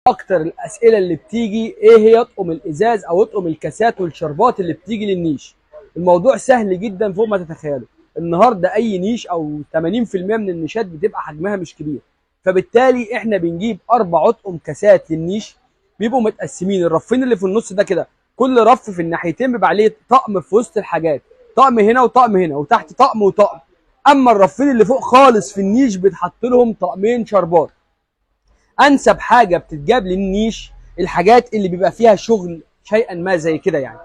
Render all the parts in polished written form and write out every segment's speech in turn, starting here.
اكتر الاسئله اللي بتيجي ايه هي اطقم الازاز او اطقم الكاسات والشربات اللي بتيجي للنيش. الموضوع سهل جدا فوق ما تتخيلوا. النهارده اي نيش او 80% من النيشات بتبقى حجمها مش كبير، فبالتالي احنا بنجيب 4 اطقم كاسات للنيش، بيبقوا متقسمين. الرفين اللي في النص ده كده كل رف في الناحيتين بيبقى عليه طقم في وسط الحاجات، طقم هنا وطقم هنا وتحت طقم وطقم. اما الرفين اللي فوق خالص في النيش بيتحط لهم طقمين شربات. انسب حاجه بتتجاب للنيش الحاجات اللي بيبقى فيها شغل شيئا ما زي كده يعني،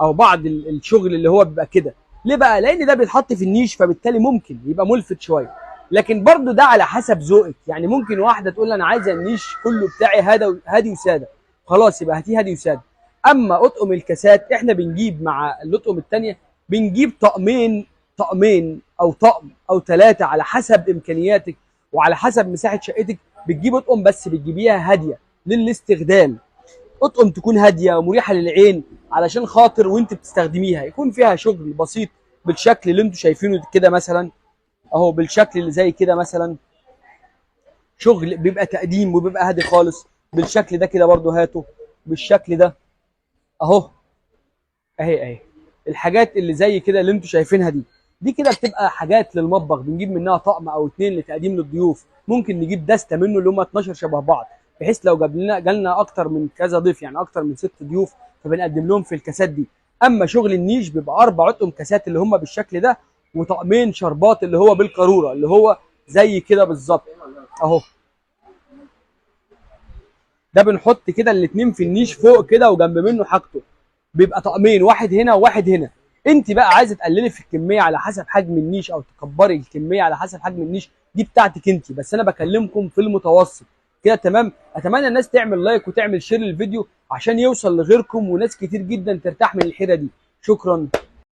او بعض الشغل اللي هو بيبقى كده. ليه بقى؟ لان ده بيتحط في النيش فبالتالي ممكن يبقى ملفت شويه، لكن برضو ده على حسب ذوقك. يعني ممكن واحده تقول انا عايزه النيش كله بتاعي هادي وساده، خلاص يبقى هاتيه هادي وساده. اما اطقم الكاسات احنا بنجيب مع الاطقم الثانيه بنجيب طقمين او طقم او 3 على حسب امكانياتك وعلى حسب مساحه شقتك. بتجيب اطقم بس بتجيبيها هاديه للاستخدام، اطقم تكون هاديه ومريحه للعين علشان خاطر وانت بتستخدميها يكون فيها شغل بسيط بالشكل اللي انتم شايفينه كده مثلا اهو، بالشكل اللي زي كده مثلا، شغل بيبقى تقديم وبيبقى هادي خالص. بالشكل ده كده برضو هاته بالشكل ده اهو، اهي الحاجات اللي زي كده اللي انتم شايفينها دي كده بتبقى حاجات للمطبخ، بنجيب منها طقم او 2 لتقديم للضيوف. ممكن نجيب دستة منه اللي هم 12 شبه بعض، بحيث لو جالنا اكتر من كذا ضيف، يعني اكتر من 6 ضيوف، فبنقدم لهم في الكاسات دي. اما شغل النيش بيبقى 4 اطقم كاسات اللي هم بالشكل ده، وطقمين شربات اللي هو بالقاروره اللي هو زي كده بالظبط اهو. ده بنحط كده الاتنين في النيش فوق كده وجنب منه حاجته، بيبقى طقمين، واحد هنا وواحد هنا. انت بقى عايزه تقللي في الكميه على حسب حجم النيش او تكبري الكميه على حسب حجم النيش، دي بتاعتك انت، بس انا بكلمكم في المتوسط كده تمام. اتمنى الناس تعمل لايك وتعمل شير للفيديو عشان يوصل لغيركم وناس كتير جدا ترتاح من الحيره دي. شكرا.